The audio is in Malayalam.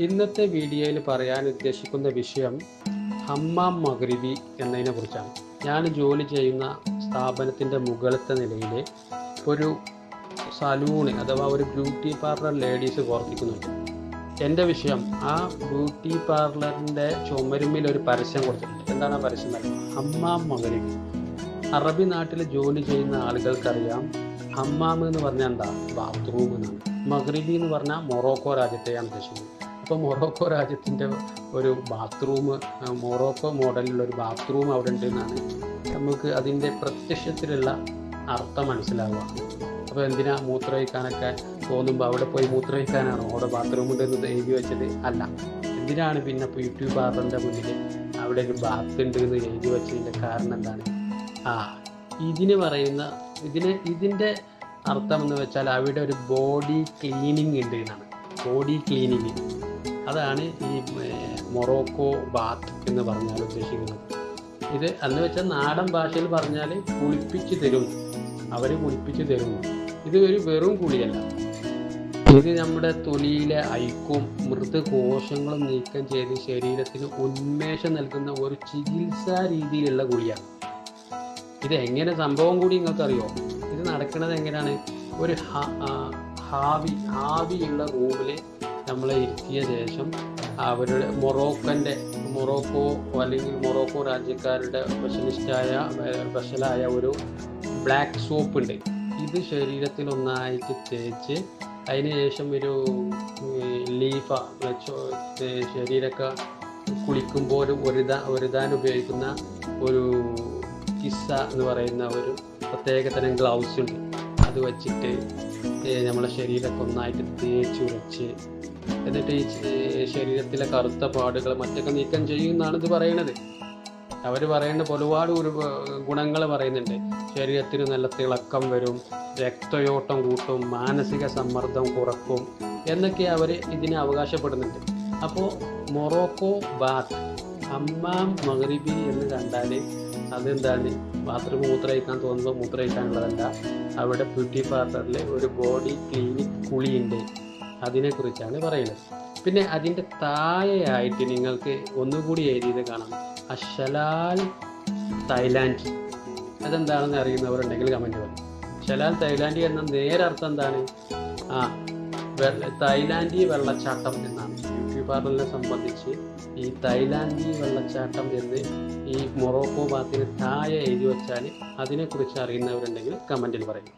ഇന്നത്തെ വീഡിയോയിൽ പറയാൻ ഉദ്ദേശിക്കുന്ന വിഷയം ഹമ്മാം മഗ്രിബി എന്നതിനെ കുറിച്ചാണ്. ഞാൻ ജോലി ചെയ്യുന്ന സ്ഥാപനത്തിൻ്റെ മുകളിലത്തെ നിലയിൽ ഒരു സലൂണ് അഥവാ ഒരു ബ്യൂട്ടി പാർലർ ലേഡീസ് പ്രവർത്തിക്കുന്നുണ്ട്. എൻ്റെ വിഷയം, ആ ബ്യൂട്ടി പാർലറിൻ്റെ ചുമരുമ്മിൽ ഒരു പരസ്യം കൊടുത്തിട്ടുണ്ട്. എന്താണ് ആ പരസ്യം? ഹമ്മാം മഗ്രിബി. അറബി നാട്ടിൽ ജോലി ചെയ്യുന്ന ആളുകൾക്കറിയാം, ഹമ്മാം എന്ന് പറഞ്ഞാൽ എന്താ? ബാത്റൂം എന്നാണ്. മഗ്രിബി എന്ന് പറഞ്ഞാൽ മൊറോക്കോ രാജ്യത്തെയാണ് ഉദ്ദേശിക്കുന്നത്. അപ്പോൾ മൊറോക്കോ രാജ്യത്തിൻ്റെ ഒരു ബാത്റൂം, മൊറോക്കോ മോഡലിലുള്ള ഒരു ബാത്റൂം അവിടെ ഉണ്ട് എന്നാണ് നമുക്ക് അതിൻ്റെ പ്രത്യക്ഷത്തിലുള്ള അർത്ഥം മനസ്സിലാവുക. അപ്പോൾ എന്തിനാ മൂത്രമൊഴിക്കാനൊക്കെ തോന്നുമ്പോൾ അവിടെ പോയി മൂത്രമൊഴിക്കാനാണോ അവിടെ ബാത്റൂം ഉണ്ടെന്ന് എഴുതി വെച്ചത്? അല്ല. എന്തിനാണ് പിന്നെ ബ്യൂട്ടി പാർലറിൻ്റെ മുന്നിൽ അവിടെ ഒരു ബാത്ത് ഉണ്ട് എന്ന് എഴുതി വെച്ചതിൻ്റെ കാരണം എന്താണ്? ഇതിൻ്റെ അർത്ഥം എന്ന് വെച്ചാൽ അവിടെ ഒരു ബോഡി ക്ലീനിങ് ഉണ്ട് എന്നാണ്. ബോഡി ക്ലീനിങ്, അതാണ് ഈ മൊറോക്കോ ബാത്ത് എന്ന് പറഞ്ഞാൽ ഉദ്ദേശിക്കുന്നത്. ഇത് എന്ന് വെച്ചാൽ നാടൻ ഭാഷയിൽ പറഞ്ഞാൽ കുളിപ്പിച്ച് തരും, അവർ കുളിപ്പിച്ച് തരുന്നു. ഇത് ഒരു വെറും കുളിയല്ല, ഇത് നമ്മുടെ തൊലിയിലെ അഴുക്കും മൃദുകോശങ്ങളും നീക്കം ചെയ്ത് ശരീരത്തിന് ഉന്മേഷം നൽകുന്ന ഒരു ചികിത്സാ രീതിയിലുള്ള കുളിയാണ്. ഇത് എങ്ങനെ സംഭവം കൂടി നിങ്ങൾക്കറിയോ? ഇത് നടക്കുന്നത് എങ്ങനെയാണ്? ഒരു ഹാവിയുള്ള റൂമിൽ നമ്മളെ ഇരുത്തിയ ശേഷം അവരുടെ മൊറോക്കോ അല്ലെങ്കിൽ മൊറോക്കോ രാജ്യക്കാരുടെ സ്പെഷ്യലായ ഒരു ബ്ലാക്ക് സോപ്പ് ഉണ്ട്. ഇത് ശരീരത്തിൽ ഒന്നായിട്ട് തേച്ച് അതിന് ശേഷം ഒരു ലീഫ ശരീരമൊക്കെ കുളിക്കുമ്പോൾ ഒരുതാൻ ഉപയോഗിക്കുന്ന ഒരു കിസ്സ എന്ന് പറയുന്ന ഒരു പ്രത്യേകതരം ഗ്ലൗസ് ഉണ്ട്. അത് വച്ചിട്ട് നമ്മളെ ശരീരമൊക്കെ ഒന്നായിട്ട് തേച്ചുരച്ച് എന്നിട്ട് ഈ ശരീരത്തിലെ കറുത്ത പാടുകൾ മറ്റൊക്കെ നീക്കം ചെയ്യുമെന്നാണ് ഇത് പറയുന്നത്. അവർ പറയുന്ന ഒരുപാട് ഗുണങ്ങൾ പറയുന്നുണ്ട്. ശരീരത്തിന് നല്ല തിളക്കം വരും, രക്തയോട്ടം കൂട്ടും, മാനസിക സമ്മർദ്ദം കുറക്കും എന്നൊക്കെ അവർ ഇതിനെ അവകാശപ്പെടുന്നുണ്ട്. അപ്പോൾ മൊറോക്കോ ബാത്ത്, ഹമ്മാം മഗ്രിബി എന്ന് കണ്ടാൽ അതെന്താണ്? ബാത്റൂം മൂത്രമൊഴിക്കാൻ തോന്നുമ്പോൾ മൂത്രമൊഴിക്കാനുള്ളതല്ല. അവിടെ ബ്യൂട്ടി പാർലറിൽ ഒരു ബോഡി ക്ലീനിക് കുളിയുണ്ട്, അതിനെക്കുറിച്ചാണ് പറയുന്നത്. പിന്നെ അതിൻ്റെ താഴെയായിട്ട് നിങ്ങൾക്ക് ഒന്നുകൂടി എഴുതിയത് കാണാം, അഷലാൽ തായ്ലാൻഡ്. അതെന്താണെന്ന് അറിയുന്നവരുണ്ടെങ്കിൽ കമൻറ്റ് പറയും. ഷലാൽ തായ്ലാൻഡ് എന്ന നേരർത്ഥം എന്താണ്? തായ്ലാൻഡി വെള്ളച്ചാട്ടം എന്നാണ്. ബ്യൂട്ടി പാർലറിനെ സംബന്ധിച്ച് ഈ തായ്ലാൻഡി വെള്ളച്ചാട്ടം എന്ന് ഈ മൊറോക്കോ ബാത്തിന് താഴെ എഴുതി വെച്ചാൽ അതിനെക്കുറിച്ച് അറിയുന്നവരുണ്ടെങ്കിൽ കമൻറ്റിൽ പറയും.